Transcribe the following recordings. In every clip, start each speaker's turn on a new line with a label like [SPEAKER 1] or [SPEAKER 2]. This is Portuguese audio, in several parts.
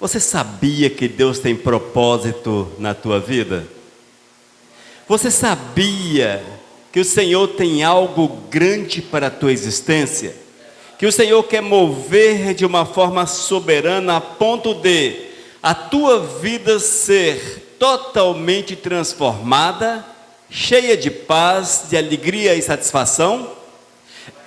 [SPEAKER 1] Você sabia que Deus tem propósito na tua vida? Você sabia que o Senhor tem algo grande para a tua existência? Que o Senhor quer mover de uma forma soberana a ponto de a tua vida ser totalmente transformada, cheia de paz, de alegria e satisfação?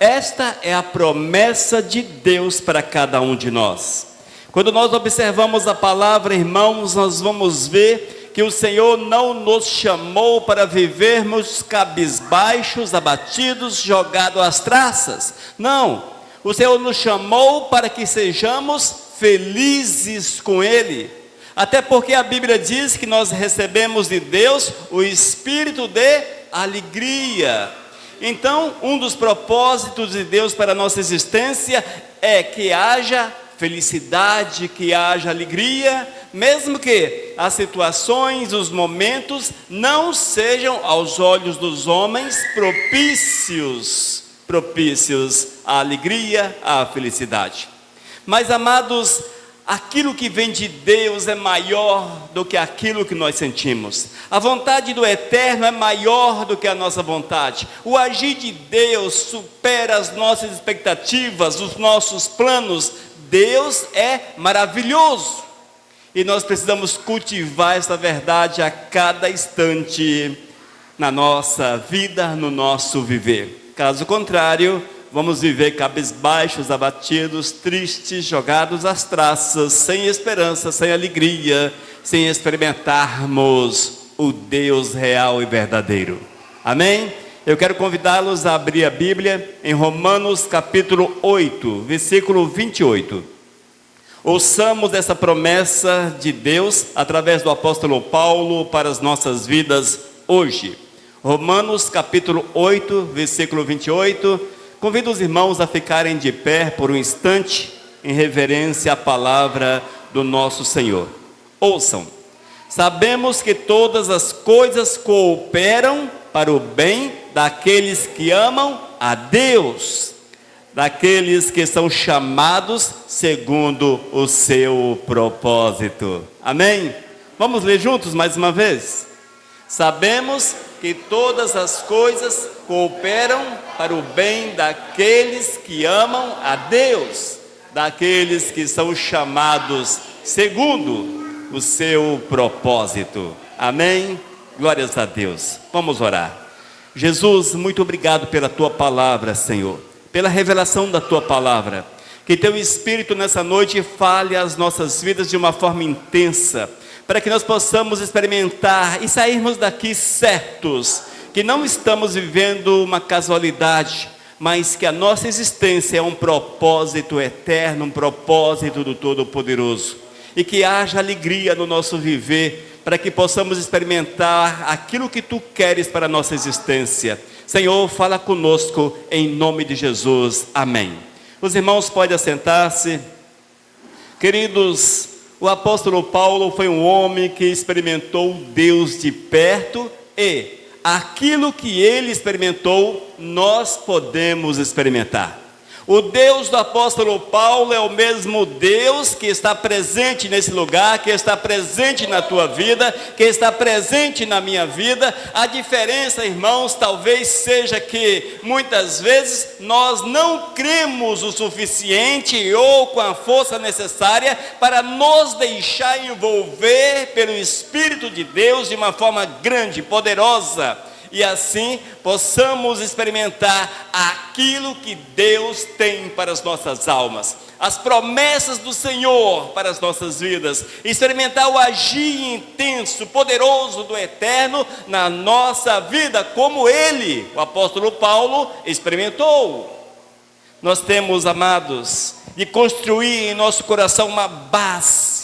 [SPEAKER 1] Esta é a promessa de Deus para cada um de nós. Quando nós observamos a palavra, irmãos, nós vamos ver que o Senhor não nos chamou para vivermos cabisbaixos, abatidos, jogados às traças. Não, o Senhor nos chamou para que sejamos felizes com Ele. Até porque a Bíblia diz que nós recebemos de Deus o espírito de alegria. Então, um dos propósitos de Deus para a nossa existência é que haja felicidade, que haja alegria, mesmo que as situações, os momentos não sejam aos olhos dos homens propícios à alegria, à felicidade. Mas, amados, aquilo que vem de Deus é maior do que aquilo que nós sentimos. A vontade do Eterno é maior do que a nossa vontade. O agir de Deus supera as nossas expectativas, os nossos planos. Deus é maravilhoso. E nós precisamos cultivar essa verdade a cada instante na nossa vida, no nosso viver. Caso contrário, vamos viver cabisbaixos, abatidos, tristes, jogados às traças, sem esperança, sem alegria, sem experimentarmos o Deus real e verdadeiro. Amém? Eu quero convidá-los a abrir a Bíblia em Romanos capítulo 8, versículo 28. Ouçamos essa promessa de Deus através do apóstolo Paulo para as nossas vidas hoje. Romanos capítulo 8, versículo 28. Convido os irmãos a ficarem de pé por um instante em reverência à palavra do nosso Senhor. Ouçam. Sabemos que todas as coisas cooperam para o bem daqueles que amam a Deus, daqueles que são chamados segundo o seu propósito. Amém? Vamos ler juntos mais uma vez? Sabemos que todas as coisas cooperam para o bem daqueles que amam a Deus, daqueles que são chamados segundo o seu propósito. Amém? Glórias a Deus. Vamos orar. Jesus, muito obrigado pela tua palavra, Senhor, pela revelação da tua palavra. Que teu Espírito nessa noite fale às nossas vidas de uma forma intensa, para que nós possamos experimentar e sairmos daqui certos que não estamos vivendo uma casualidade, mas que a nossa existência é um propósito eterno, um propósito do Todo-Poderoso, e que haja alegria no nosso viver, para que possamos experimentar aquilo que tu queres para a nossa existência. Senhor, fala conosco em nome de Jesus, amém. Os irmãos podem assentar-se. Queridos, o apóstolo Paulo foi um homem que experimentou Deus de perto, e aquilo que ele experimentou, nós podemos experimentar. O Deus do apóstolo Paulo é o mesmo Deus que está presente nesse lugar, que está presente na tua vida, que está presente na minha vida. A diferença, irmãos, talvez seja que muitas vezes nós não cremos o suficiente ou com a força necessária para nos deixar envolver pelo Espírito de Deus de uma forma grande, poderosa, e assim possamos experimentar aquilo que Deus tem para as nossas almas, as promessas do Senhor para as nossas vidas, experimentar o agir intenso, poderoso do Eterno na nossa vida, como ele, o apóstolo Paulo, experimentou. Nós temos, amados, de construir em nosso coração uma base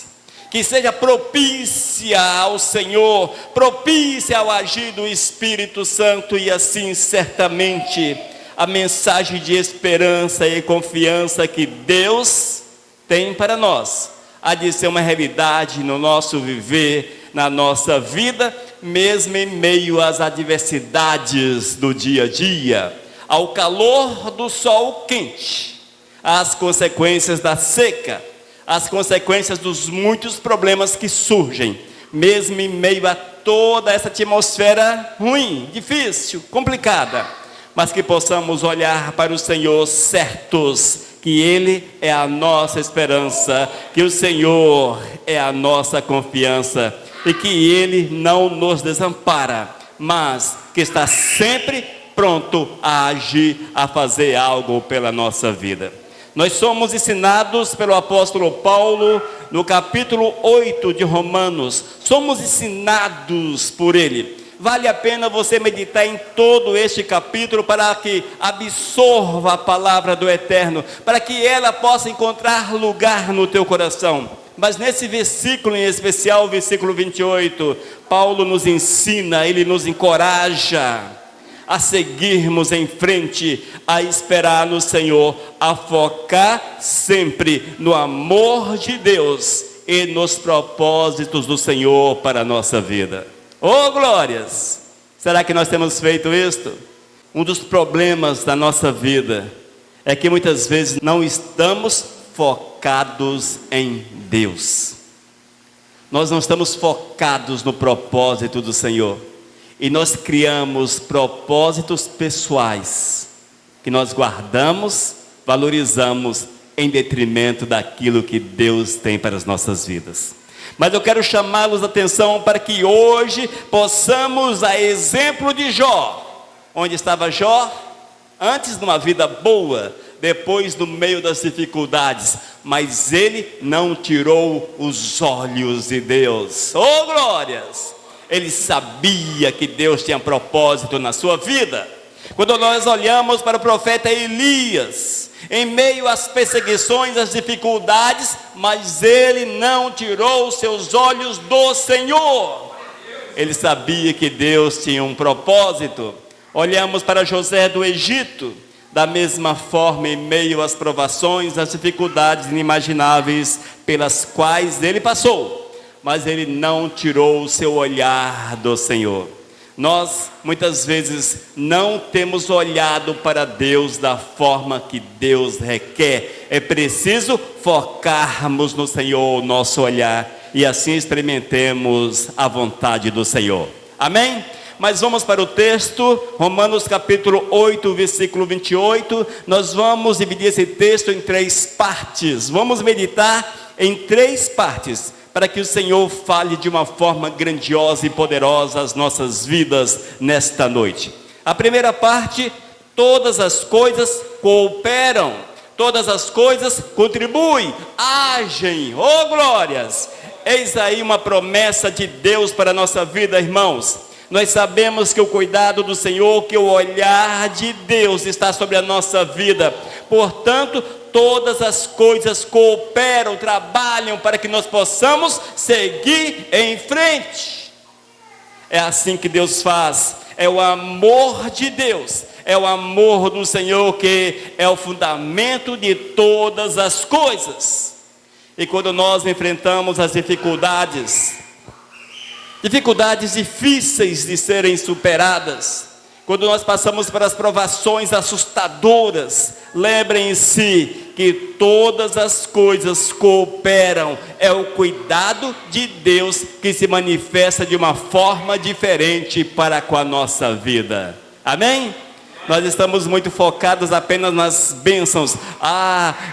[SPEAKER 1] que seja propícia ao Senhor, propícia ao agir do Espírito Santo, e assim certamente a mensagem de esperança e confiança que Deus tem para nós há de ser uma realidade no nosso viver, na nossa vida, mesmo em meio às adversidades do dia a dia, ao calor do sol quente, às consequências da seca, as consequências dos muitos problemas que surgem, mesmo em meio a toda essa atmosfera ruim, difícil, complicada, mas que possamos olhar para o Senhor certos que Ele é a nossa esperança, que o Senhor é a nossa confiança e que Ele não nos desampara, mas que está sempre pronto a agir, a fazer algo pela nossa vida. Nós somos ensinados pelo apóstolo Paulo no capítulo 8 de Romanos, somos ensinados por ele. Vale a pena você meditar em todo este capítulo para que absorva a palavra do Eterno, para que ela possa encontrar lugar no teu coração. Mas nesse versículo em especial, o versículo 28, Paulo nos ensina, ele nos encoraja a seguirmos em frente, a esperar no Senhor, a focar sempre no amor de Deus e nos propósitos do Senhor para a nossa vida. Oh glórias! Será que nós temos feito isto? Um dos problemas da nossa vida é que muitas vezes não estamos focados em Deus. Nós não estamos focados no propósito do Senhor. E nós criamos propósitos pessoais que nós guardamos, valorizamos em detrimento daquilo que Deus tem para as nossas vidas. Mas eu quero chamá-los a atenção para que hoje possamos, a exemplo de Jó, onde estava Jó? Antes de uma vida boa, depois no meio das dificuldades, mas ele não tirou os olhos de Deus. Oh glórias! Ele sabia que Deus tinha propósito na sua vida. Quando nós olhamos para o profeta Elias, em meio às perseguições, às dificuldades, mas ele não tirou os seus olhos do Senhor. Ele sabia que Deus tinha um propósito. Olhamos para José do Egito, da mesma forma, em meio às provações, às dificuldades inimagináveis pelas quais ele passou, mas ele não tirou o seu olhar do Senhor. Nós, muitas vezes, não temos olhado para Deus da forma que Deus requer. É preciso focarmos no Senhor o nosso olhar e assim experimentemos a vontade do Senhor. Amém? Mas vamos para o texto, Romanos capítulo 8, versículo 28. Nós vamos dividir esse texto em 3 partes. Vamos meditar em 3 partes, para que o Senhor fale de uma forma grandiosa e poderosa as nossas vidas nesta noite. A primeira parte: todas as coisas cooperam, todas as coisas contribuem, agem. Oh glórias! Eis aí uma promessa de Deus para a nossa vida, irmãos. Nós sabemos que o cuidado do Senhor, que o olhar de Deus está sobre a nossa vida. Portanto, todas as coisas cooperam, trabalham para que nós possamos seguir em frente. É assim que Deus faz. É o amor de Deus, é o amor do Senhor que é o fundamento de todas as coisas. E quando nós enfrentamos as dificuldades difíceis de serem superadas, quando nós passamos para as provações assustadoras, lembrem-se que todas as coisas cooperam. É o cuidado de Deus que se manifesta de uma forma diferente para com a nossa vida. Amém? Nós estamos muito focados apenas nas bênçãos.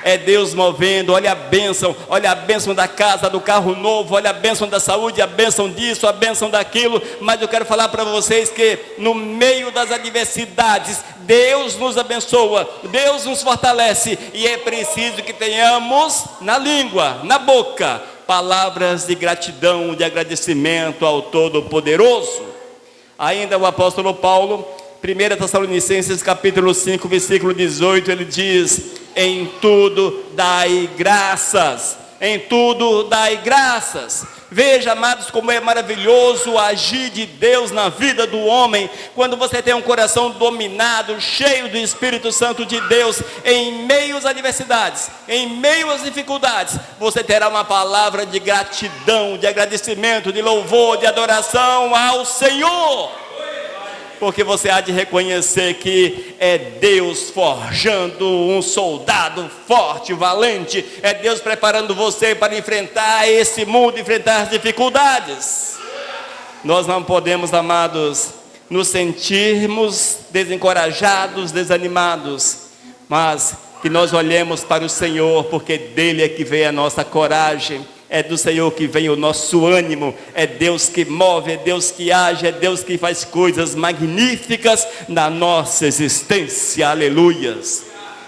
[SPEAKER 1] É Deus movendo. Olha a bênção da casa, do carro novo, olha a bênção da saúde, a bênção disso, a bênção daquilo. Mas eu quero falar para vocês que no meio das adversidades, Deus nos abençoa, Deus nos fortalece, e é preciso que tenhamos na língua, na boca, palavras de gratidão, de agradecimento ao Todo-Poderoso. Ainda o apóstolo Paulo, 1 Tessalonicenses capítulo 5, versículo 18, ele diz: em tudo dai graças, em tudo dai graças. Veja, amados, como é maravilhoso o agir de Deus na vida do homem, quando você tem um coração dominado, cheio do Espírito Santo de Deus. Em meio às adversidades, em meio às dificuldades, você terá uma palavra de gratidão, de agradecimento, de louvor, de adoração ao Senhor. porque você há de reconhecer que é Deus forjando um soldado forte, valente, é Deus preparando você para enfrentar esse mundo, enfrentar as dificuldades. Nós não podemos, amados, nos sentirmos desencorajados, desanimados, mas que nós olhemos para o Senhor, porque dele é que vem a nossa coragem, é do Senhor que vem o nosso ânimo, é Deus que move, é Deus que age, é Deus que faz coisas magníficas na nossa existência, aleluias.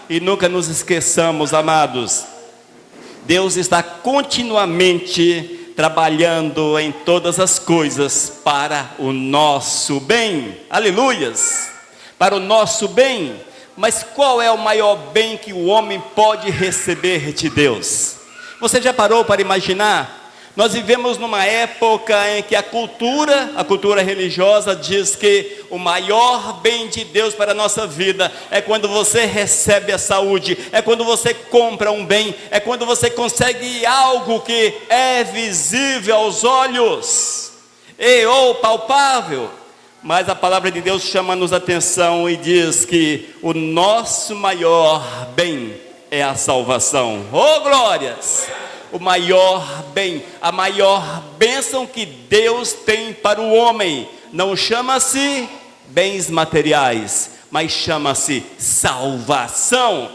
[SPEAKER 1] E nunca nos esqueçamos, amados, Deus está continuamente trabalhando em todas as coisas para o nosso bem, aleluias, para o nosso bem. Mas qual é o maior bem que o homem pode receber de Deus? Você já parou para imaginar? Nós vivemos numa época em que a cultura religiosa diz que o maior bem de Deus para a nossa vida é quando você recebe a saúde, é quando você compra um bem, é quando você consegue algo que é visível aos olhos ou palpável. Mas a palavra de Deus chama-nos a atenção e diz que o nosso maior bem é a salvação. Oh, glórias! O maior bem, a maior bênção que Deus tem para o homem, não chama-se bens materiais, mas chama-se salvação.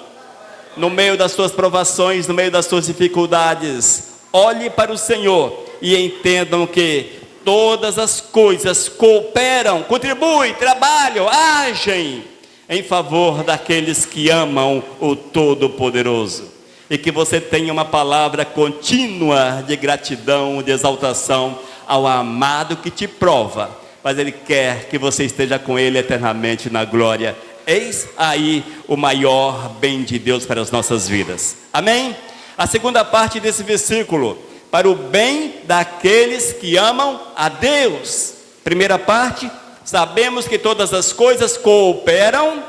[SPEAKER 1] No meio das suas provações, no meio das suas dificuldades, olhe para o Senhor e entendam que todas as coisas cooperam, contribuem, trabalham, agem em favor daqueles que amam o Todo-Poderoso. E que você tenha uma palavra contínua de gratidão, de exaltação ao amado que te prova, mas Ele quer que você esteja com Ele eternamente na glória. Eis aí o maior bem de Deus para as nossas vidas. Amém? A segunda parte desse versículo: para o bem daqueles que amam a Deus. Primeira parte: sabemos que todas as coisas cooperam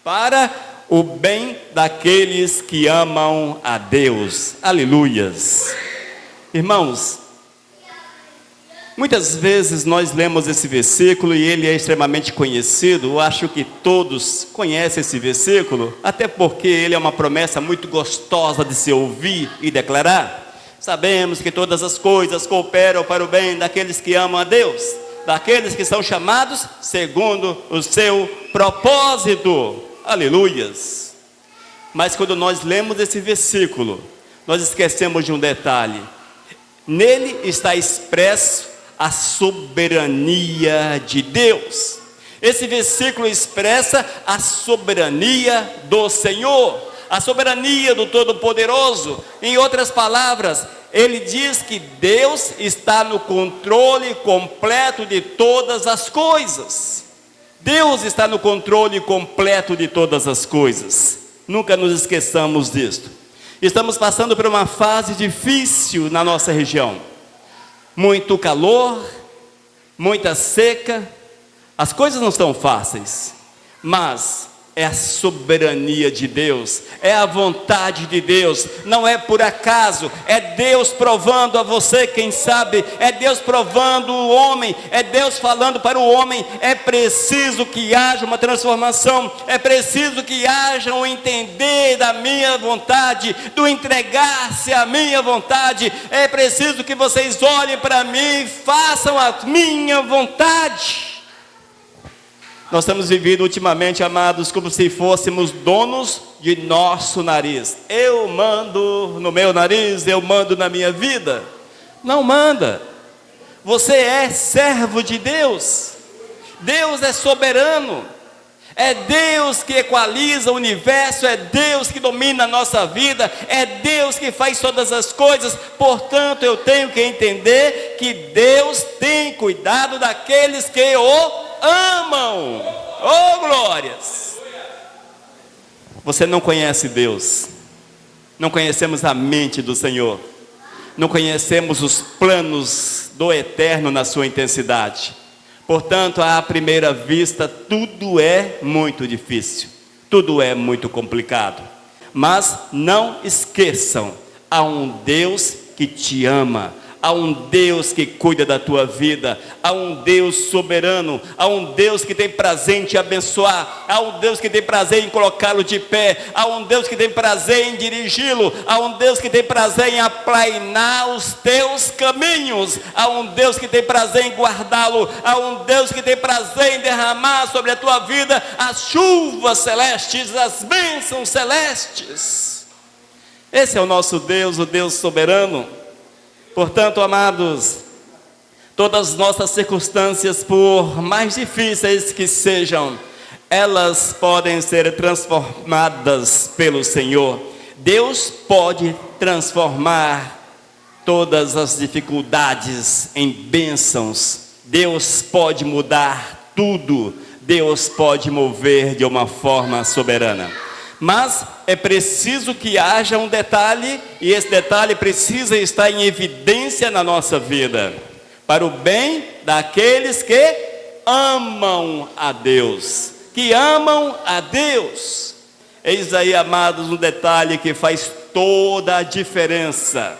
[SPEAKER 1] para o bem daqueles que amam a Deus. Aleluias. Irmãos, muitas vezes nós lemos esse versículo e ele é extremamente conhecido. Eu acho que todos conhecem esse versículo, até porque ele é uma promessa muito gostosa de se ouvir e declarar. Sabemos que todas as coisas cooperam para o bem daqueles que amam a Deus, daqueles que são chamados segundo o seu propósito. Aleluias. Mas quando nós lemos esse versículo, nós esquecemos de um detalhe. Nele está expresso a soberania de Deus. Esse versículo expressa a soberania do Senhor, a soberania do Todo-Poderoso. Em outras palavras, ele diz que Deus está no controle completo de todas as coisas. Deus está no controle completo de todas as coisas. Nunca nos esqueçamos disto. Estamos passando por uma fase difícil na nossa região. Muito calor, muita seca. As coisas não estão fáceis, mas é a soberania de Deus, é a vontade de Deus, não é por acaso, é Deus provando a você, quem sabe, é Deus provando o homem, é Deus falando para o homem. É preciso que haja uma transformação, é preciso que haja um entender da minha vontade, do entregar-se à minha vontade. É preciso que vocês olhem para mim e façam a minha vontade. Nós temos vivido ultimamente, amados, como se fôssemos donos de nosso nariz. Eu mando no meu nariz, eu mando na minha vida. Não manda. Você é servo de Deus. Deus é soberano. É Deus que equaliza o universo, é Deus que domina a nossa vida, é Deus que faz todas as coisas. Portanto, eu tenho que entender que Deus tem cuidado daqueles que o amam. Oh, glórias! Você não conhece Deus, não conhecemos a mente do Senhor, não conhecemos os planos do eterno na sua intensidade. Portanto, à primeira vista, tudo é muito difícil, tudo é muito complicado. Mas não esqueçam, há um Deus que te ama, há um Deus que cuida da tua vida, há um Deus soberano, há um Deus que tem prazer em te abençoar, há um Deus que tem prazer em colocá-lo de pé, há um Deus que tem prazer em dirigi-lo, há um Deus que tem prazer em aplainar os teus caminhos, há um Deus que tem prazer em guardá-lo, há um Deus que tem prazer em derramar sobre a tua vida as chuvas celestes, as bênçãos celestes. Esse é o nosso Deus, o Deus soberano. Portanto, amados, todas as nossas circunstâncias, por mais difíceis que sejam, elas podem ser transformadas pelo Senhor. Deus pode transformar todas as dificuldades em bênçãos. Deus pode mudar tudo. Deus pode mover de uma forma soberana. Mas é preciso que haja um detalhe, e esse detalhe precisa estar em evidência na nossa vida, para o bem daqueles que amam a Deus, que amam a Deus. Eis aí, amados, um detalhe que faz toda a diferença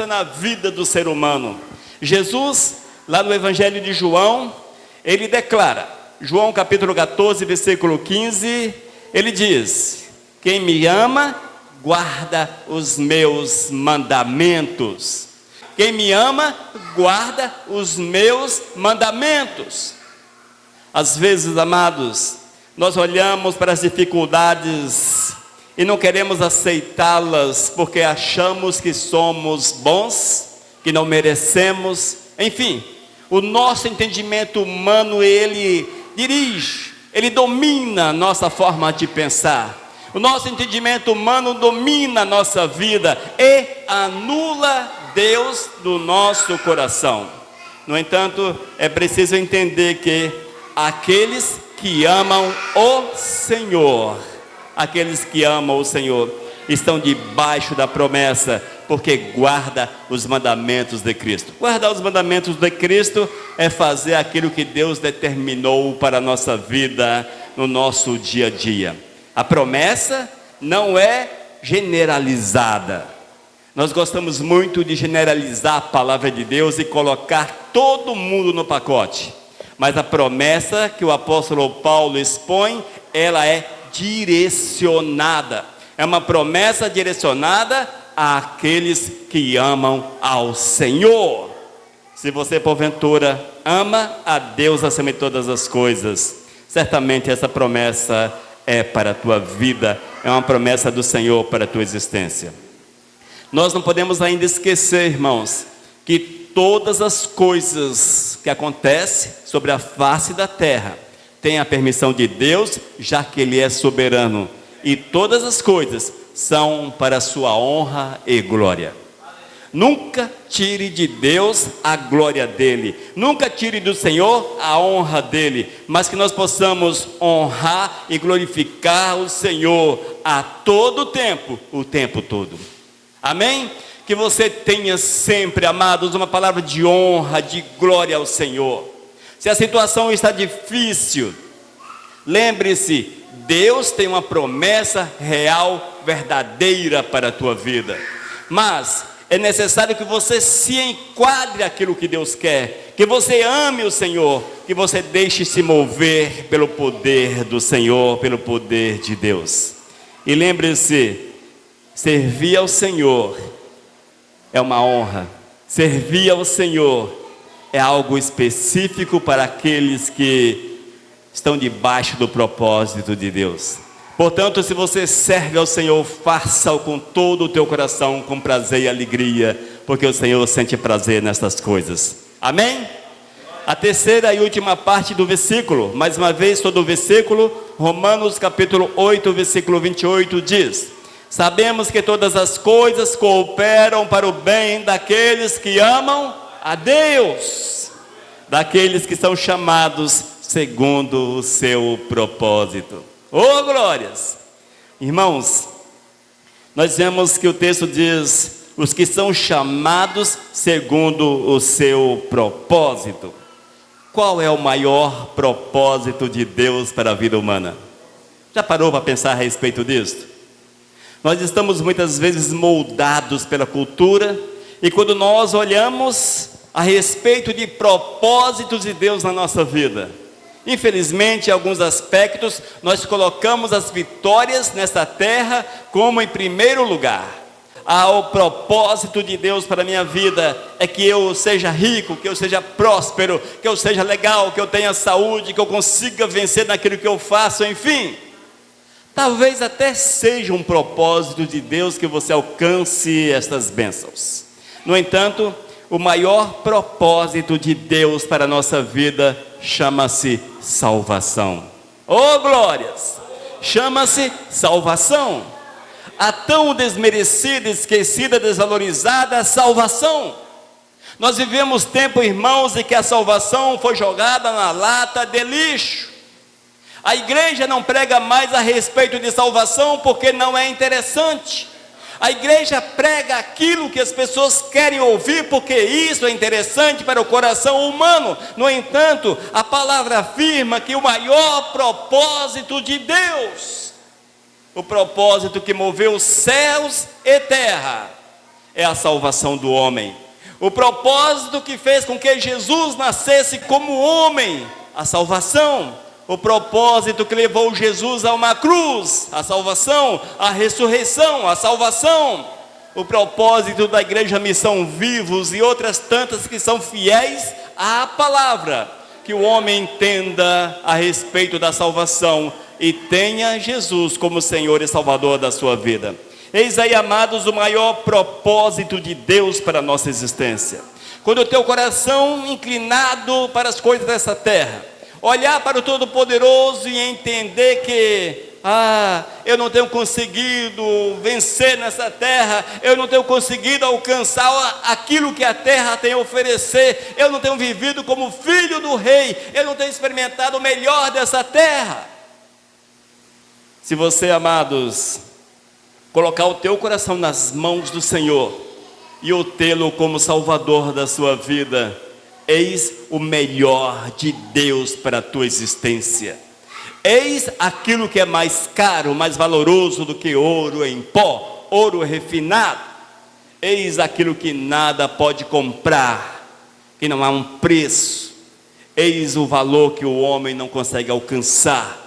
[SPEAKER 1] na vida do ser humano. Jesus, lá no Evangelho de João, ele declara, João capítulo 14, versículo 15, ele diz: quem me ama, guarda os meus mandamentos. Quem me ama, guarda os meus mandamentos. Às vezes, amados, nós olhamos para as dificuldades e não queremos aceitá-las porque achamos que somos bons, que não merecemos. Enfim, o nosso entendimento humano, ele dirige, ele domina a nossa forma de pensar. O nosso entendimento humano domina a nossa vida e anula Deus do nosso coração. No entanto, é preciso entender que aqueles que amam o Senhor, estão debaixo da promessa, porque guarda os mandamentos de Cristo. Guardar os mandamentos de Cristo é fazer aquilo que Deus determinou para a nossa vida, no nosso dia a dia. A promessa não é generalizada. Nós gostamos muito de generalizar a palavra de Deus e colocar todo mundo no pacote. Mas a promessa que o apóstolo Paulo expõe, ela é direcionada. É uma promessa direcionada àqueles que amam ao Senhor. Se você porventura ama a Deus acima de todas as coisas, certamente essa promessa é para a tua vida, é uma promessa do Senhor para a tua existência. Nós não podemos ainda esquecer, irmãos, que todas as coisas que acontecem sobre a face da terra têm a permissão de Deus, já que Ele é soberano. E todas as coisas são para a sua honra e glória. Nunca tire de Deus a glória dEle. Nunca tire do Senhor a honra dEle. Mas que nós possamos honrar e glorificar o Senhor a todo tempo, o tempo todo. Amém? Que você tenha sempre, amados, uma palavra de honra, de glória ao Senhor. Se a situação está difícil, lembre-se, Deus tem uma promessa real, verdadeira para a tua vida. Mas é necessário que você se enquadre aquilo que Deus quer, que você ame o Senhor, que você deixe se mover pelo poder do Senhor, pelo poder de Deus. E lembre-se, servir ao Senhor é uma honra. Servir ao Senhor é algo específico para aqueles que estão debaixo do propósito de Deus. Portanto, se você serve ao Senhor, faça-o com todo o teu coração, com prazer e alegria, porque o Senhor sente prazer nestas coisas. Amém? A terceira e última parte do versículo, mais uma vez todo o versículo, Romanos capítulo 8, versículo 28 diz: sabemos que todas as coisas cooperam para o bem daqueles que amam a Deus, daqueles que são chamados segundo o seu propósito. Oh, glórias! Irmãos, nós vemos que o texto diz: os que são chamados segundo o seu propósito. Qual é o maior propósito de Deus para a vida humana? Já parou para pensar a respeito disso? Nós estamos muitas vezes moldados pela cultura E quando nós olhamos a respeito de propósitos de Deus na nossa vida, infelizmente, em alguns aspectos, nós colocamos as vitórias nesta terra como em primeiro lugar. O propósito de Deus para a minha vida é que eu seja rico, que eu seja próspero, que eu seja legal, que eu tenha saúde, que eu consiga vencer naquilo que eu faço, enfim. Talvez até seja um propósito de Deus que você alcance estas bênçãos. No entanto, o maior propósito de Deus para a nossa vida chama-se salvação. Oh glórias! Chama-se salvação. A tão desmerecida, esquecida, desvalorizada salvação. Nós vivemos tempo, irmãos, em que a salvação foi jogada na lata de lixo. A igreja não prega mais a respeito de salvação porque não é interessante. A igreja prega aquilo que as pessoas querem ouvir porque isso é interessante para o coração humano. No entanto, a palavra afirma que o maior propósito de Deus, o propósito que moveu céus e terra, é a salvação do homem. O propósito que fez com que Jesus nascesse como homem, a salvação. O propósito que levou Jesus a uma cruz, a salvação. A ressurreição, a salvação. O propósito da Igreja Missão Vivos e outras tantas que são fiéis à palavra. Que o homem entenda a respeito da salvação e tenha Jesus como Senhor e Salvador da sua vida. Eis aí, amados, o maior propósito de Deus para a nossa existência. Quando o teu coração inclinado para as coisas dessa terra, olhar para o Todo-Poderoso e entender que eu não tenho conseguido vencer nessa terra, eu não tenho conseguido alcançar aquilo que a terra tem a oferecer, eu não tenho vivido como filho do rei, eu não tenho experimentado o melhor dessa terra. Se você, amados, colocar o teu coração nas mãos do Senhor e o tê-lo como Salvador da sua vida, eis o melhor de Deus para a tua existência. Eis aquilo que é mais caro, mais valoroso do que ouro em pó, ouro refinado. Eis aquilo que nada pode comprar, que não há um preço. Eis o valor que o homem não consegue alcançar.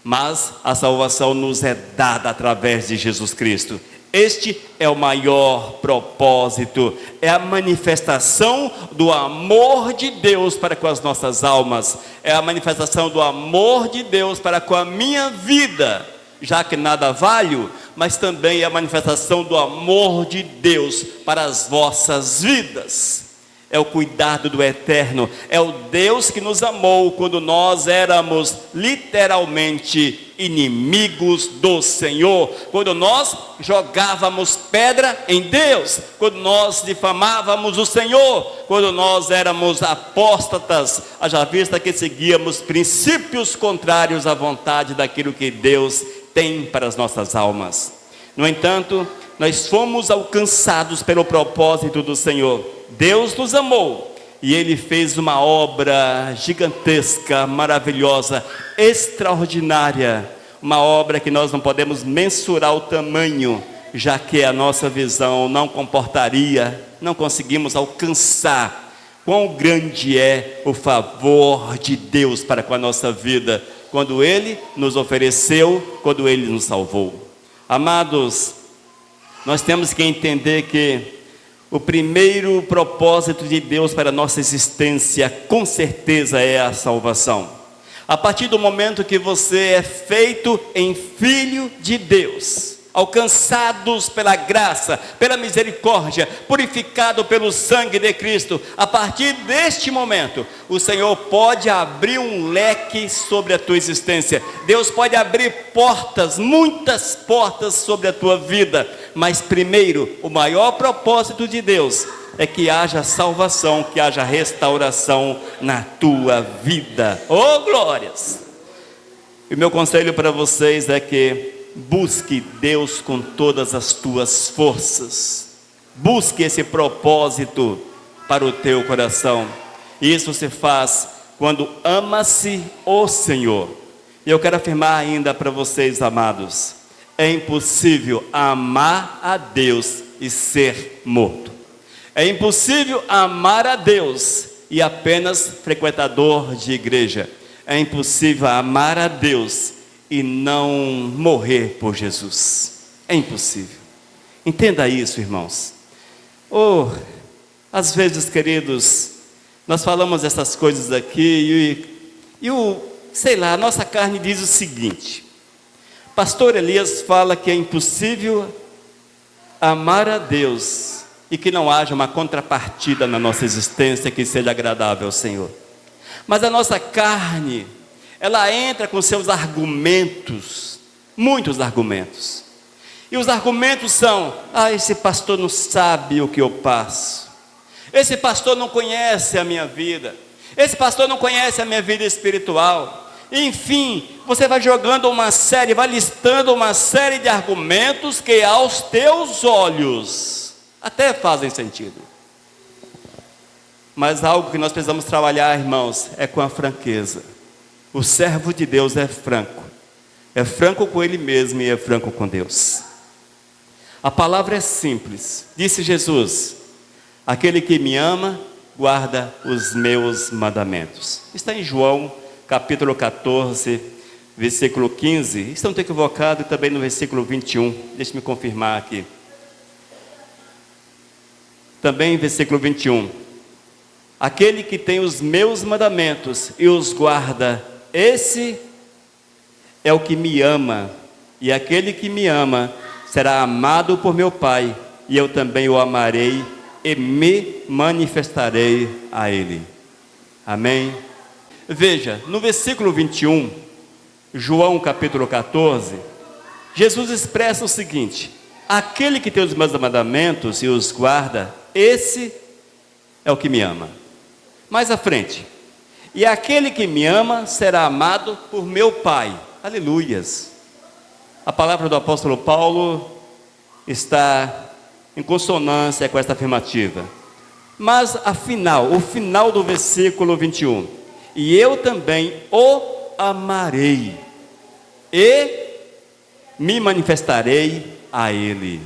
[SPEAKER 1] Mas a salvação nos é dada através de Jesus Cristo. Este é o maior propósito, é a manifestação do amor de Deus para com as nossas almas, é a manifestação do amor de Deus para com a minha vida, já que nada valho, mas também é a manifestação do amor de Deus para as vossas vidas. É o cuidado do eterno, é o Deus que nos amou quando nós éramos literalmente inimigos do Senhor, quando nós jogávamos pedra em Deus, quando nós difamávamos o Senhor, quando nós éramos apóstatas, haja vista que seguíamos princípios contrários à vontade daquilo que Deus tem para as nossas almas. No entanto, nós fomos alcançados pelo propósito do Senhor. Deus nos amou e Ele fez uma obra gigantesca, maravilhosa, extraordinária, uma obra que nós não podemos mensurar o tamanho, já que a nossa visão não comportaria, não conseguimos alcançar quão grande é o favor de Deus para com a nossa vida, quando Ele nos ofereceu, quando Ele nos salvou. Amados, nós temos que entender que o primeiro propósito de Deus para a nossa existência, com certeza, é a salvação. A partir do momento que você é feito em filho de Deus, alcançados pela graça, pela misericórdia, purificado pelo sangue de Cristo, a partir deste momento, o Senhor pode abrir um leque sobre a tua existência. Deus pode abrir portas, muitas portas sobre a tua vida, mas primeiro, o maior propósito de Deus é que haja salvação, que haja restauração na tua vida. Oh glórias! E o meu conselho para vocês é que busque Deus com todas as tuas forças. Busque esse propósito para o teu coração. Isso se faz quando ama-se o Senhor. E eu quero afirmar ainda para vocês, amados, é impossível amar a Deus e ser morto. É impossível amar a Deus e apenas frequentador de igreja. É impossível amar a Deus e não morrer por Jesus. É impossível. Entenda isso, irmãos. Às vezes, queridos, nós falamos essas coisas aqui a nossa carne diz o seguinte: Pastor Elias fala que é impossível amar a Deus e que não haja uma contrapartida na nossa existência que seja agradável ao Senhor. Mas a nossa carne, ela entra com seus argumentos, muitos argumentos. E os argumentos são: esse pastor não sabe o que eu passo. Esse pastor não conhece a minha vida. Esse pastor não conhece a minha vida espiritual. Enfim, você vai vai listando uma série de argumentos que aos teus olhos até fazem sentido. Mas algo que nós precisamos trabalhar, irmãos, é com a franqueza. O servo de Deus é franco com ele mesmo e é franco com Deus. A palavra é simples. Disse Jesus: aquele que me ama, guarda os meus mandamentos. Está em João, capítulo 14, versículo 15. Estão equivocados também no versículo 21. Deixe-me confirmar aqui. Também versículo 21. Aquele que tem os meus mandamentos e os guarda, esse é o que me ama. E aquele que me ama será amado por meu Pai, e eu também o amarei e me manifestarei a ele. Amém? Veja, no versículo 21, João capítulo 14, Jesus expressa o seguinte: aquele que tem os meus mandamentos e os guarda, esse é o que me ama. Mais à frente: e aquele que me ama será amado por meu Pai. Aleluias. A palavra do apóstolo Paulo está em consonância com esta afirmativa. Mas o final do versículo 21: e eu também o amarei e me manifestarei a ele.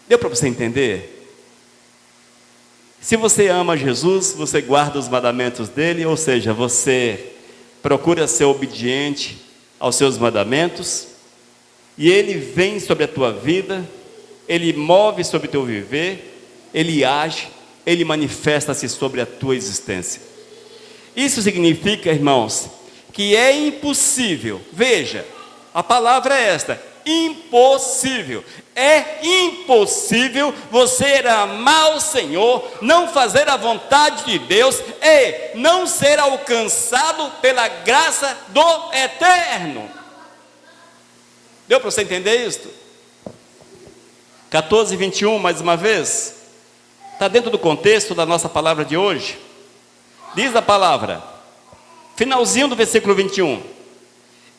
[SPEAKER 1] Deu para você entender? Se você ama Jesus, você guarda os mandamentos dele, ou seja, você procura ser obediente aos seus mandamentos, e ele vem sobre a tua vida, ele move sobre o teu viver, ele age, ele manifesta-se sobre a tua existência. Isso significa, irmãos, que é impossível. Veja, a palavra é esta: impossível. É impossível você amar o Senhor, não fazer a vontade de Deus e não ser alcançado pela graça do Eterno. Deu para você entender isto? 14:21, mais uma vez, está dentro do contexto da nossa palavra de hoje. Diz a palavra, finalzinho do versículo 21: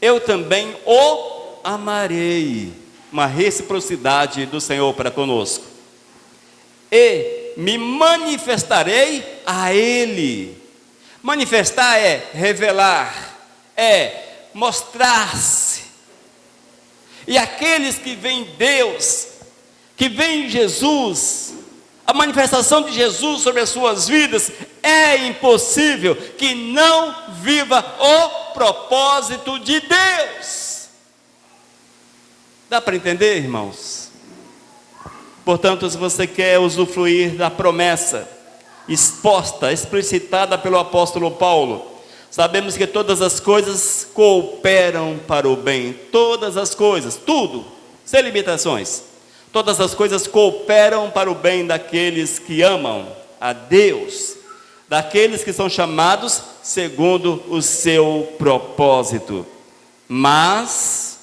[SPEAKER 1] eu também o amarei. Uma reciprocidade do Senhor para conosco. E me manifestarei a Ele. Manifestar é revelar, é mostrar-se. E aqueles que veem Deus, que veem Jesus, a manifestação de Jesus sobre as suas vidas, é impossível que não viva o propósito de Deus. Dá para entender, irmãos? Portanto, se você quer usufruir da promessa exposta, explicitada pelo apóstolo Paulo, sabemos que todas as coisas cooperam para o bem. Todas as coisas, tudo, sem limitações. Todas as coisas cooperam para o bem daqueles que amam a Deus, daqueles que são chamados segundo o seu propósito. Mas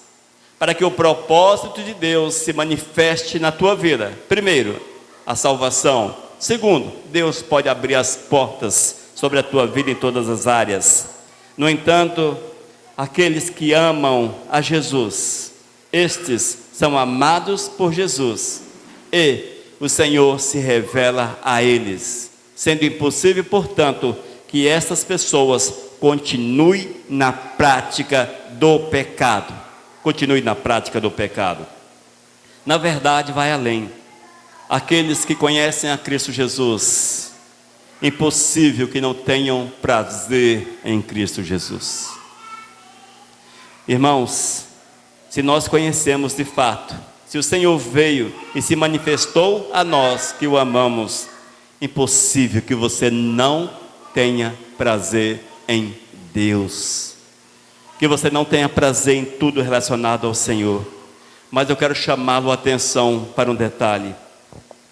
[SPEAKER 1] para que o propósito de Deus se manifeste na tua vida, primeiro, a salvação. Segundo, Deus pode abrir as portas sobre a tua vida em todas as áreas. No entanto, aqueles que amam a Jesus, estes são amados por Jesus, e o Senhor se revela a eles, sendo impossível, portanto, que essas pessoas continuem na prática do pecado. Continue na prática do pecado. Na verdade, vai além. Aqueles que conhecem a Cristo Jesus, impossível que não tenham prazer em Cristo Jesus. Irmãos, se nós conhecemos de fato, se o Senhor veio e se manifestou a nós que o amamos, impossível que você não tenha prazer em Deus, que você não tenha prazer em tudo relacionado ao Senhor. Mas eu quero chamá-lo a atenção para um detalhe.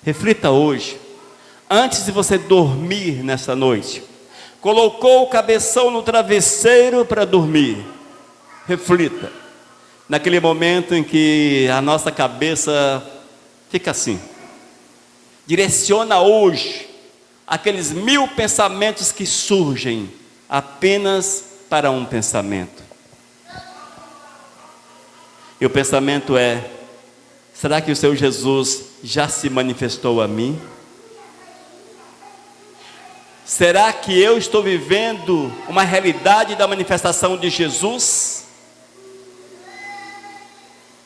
[SPEAKER 1] Reflita hoje, antes de você dormir nessa noite, colocou o cabeção no travesseiro para dormir. Reflita, naquele momento em que a nossa cabeça fica assim. Direciona hoje aqueles 1000 pensamentos que surgem apenas para um pensamento. E o pensamento é: será que o Senhor Jesus já se manifestou a mim? Será que eu estou vivendo uma realidade da manifestação de Jesus?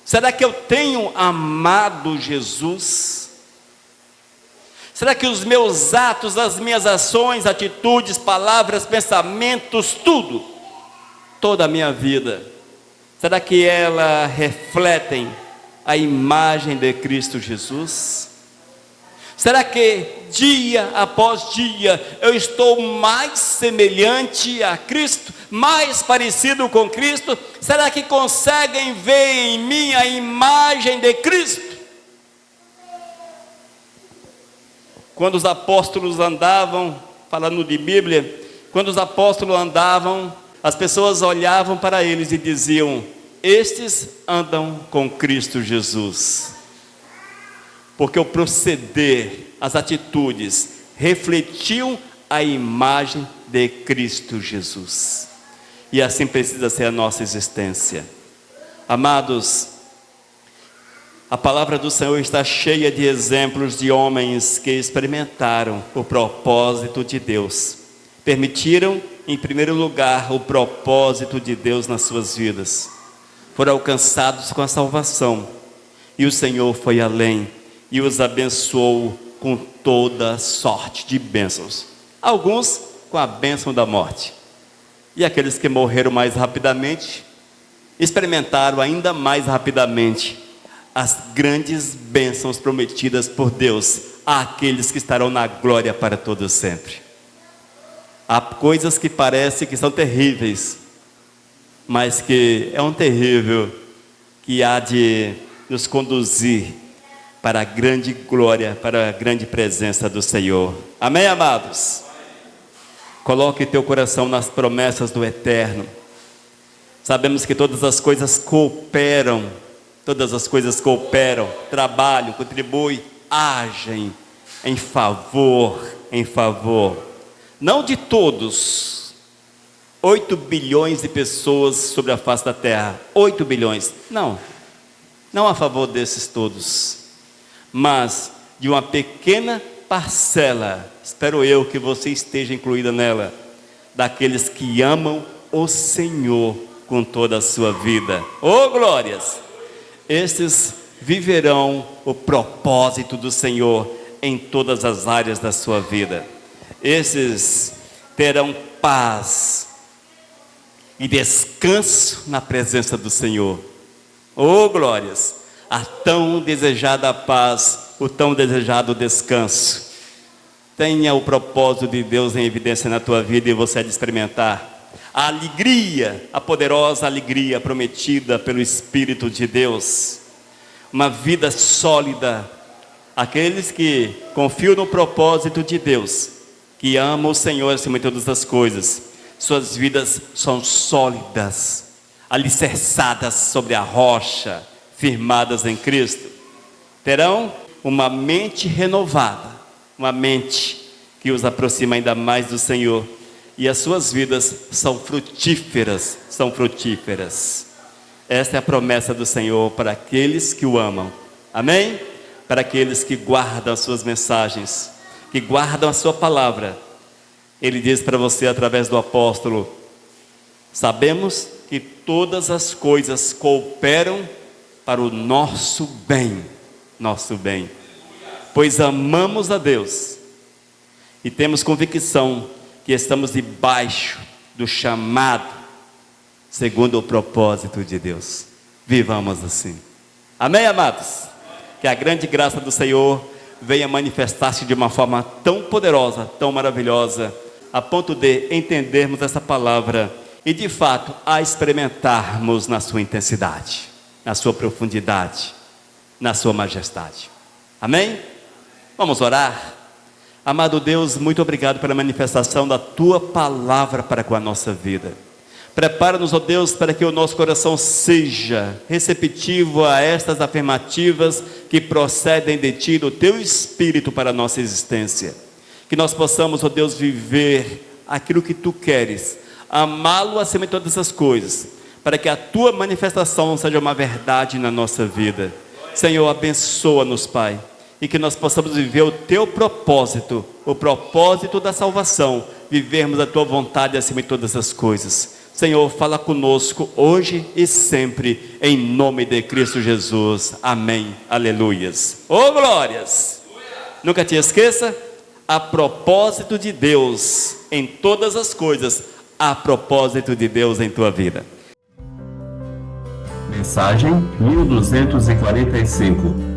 [SPEAKER 1] Será que eu tenho amado Jesus? Será que os meus atos, as minhas ações, atitudes, palavras, pensamentos, tudo, toda a minha vida, será que elas refletem a imagem de Cristo Jesus? Será que dia após dia eu estou mais semelhante a Cristo, mais parecido com Cristo? Será que conseguem ver em mim a imagem de Cristo? Quando os apóstolos andavam, falando de Bíblia, quando os apóstolos andavam, as pessoas olhavam para eles e diziam: estes andam com Cristo Jesus. Porque o proceder, as atitudes, refletiam a imagem de Cristo Jesus. E assim precisa ser a nossa existência. Amados, a palavra do Senhor está cheia de exemplos de homens que experimentaram o propósito de Deus. Permitiram, em primeiro lugar, o propósito de Deus nas suas vidas. Foram alcançados com a salvação. E o Senhor foi além e os abençoou com toda sorte de bênçãos. Alguns com a bênção da morte. E aqueles que morreram mais rapidamente, experimentaram ainda mais rapidamente as grandes bênçãos prometidas por Deus àqueles que estarão na glória para todo sempre. Há coisas que parecem que são terríveis, mas que é um terrível que há de nos conduzir para a grande glória, para a grande presença do Senhor. Amém, amados? Coloque teu coração nas promessas do Eterno. Sabemos que todas as coisas cooperam, trabalham, contribuem, agem em favor, não de todos, 8 bilhões de pessoas sobre a face da terra, 8 bilhões, não a favor desses todos, mas de uma pequena parcela, espero eu que você esteja incluída nela, daqueles que amam o Senhor com toda a sua vida. Oh glórias! Estes viverão o propósito do Senhor em todas as áreas da sua vida. Esses terão paz e descanso na presença do Senhor. Oh glórias! A tão desejada paz, o tão desejado descanso. Tenha o propósito de Deus em evidência na tua vida e você há de experimentar a alegria, a poderosa alegria prometida pelo Espírito de Deus. Uma vida sólida. Aqueles que confiam no propósito de Deus, que amam o Senhor acima de todas as coisas, suas vidas são sólidas, alicerçadas sobre a rocha, firmadas em Cristo. Terão uma mente renovada, uma mente que os aproxima ainda mais do Senhor. E as suas vidas são frutíferas, Esta é a promessa do Senhor para aqueles que o amam. Amém? Para aqueles que guardam as suas mensagens, que guardam a sua palavra. Ele diz para você através do apóstolo: sabemos que todas as coisas cooperam para o nosso bem. pois amamos a Deus e temos convicção que estamos debaixo do chamado segundo o propósito de Deus. Vivamos assim. Amém, amados? Que a grande graça do Senhor venha manifestar-se de uma forma tão poderosa, tão maravilhosa, a ponto de entendermos essa palavra e de fato a experimentarmos na sua intensidade, na sua profundidade, na sua majestade. Amém? Vamos orar? Amado Deus, muito obrigado pela manifestação da tua palavra para com a nossa vida. Prepara-nos, ó Deus, para que o nosso coração seja receptivo a estas afirmativas que procedem de ti, do teu Espírito para a nossa existência. Que nós possamos, ó Deus, viver aquilo que tu queres, amá-lo acima de todas as coisas, para que a tua manifestação seja uma verdade na nossa vida. Senhor, abençoa-nos, Pai, e que nós possamos viver o teu propósito, o propósito da salvação, vivermos a tua vontade acima de todas as coisas. Senhor, fala conosco hoje e sempre, em nome de Cristo Jesus. Amém. Aleluias. Oh, glórias! Nunca te esqueça, a propósito de Deus em todas as coisas, a propósito de Deus em tua vida.
[SPEAKER 2] Mensagem 1245.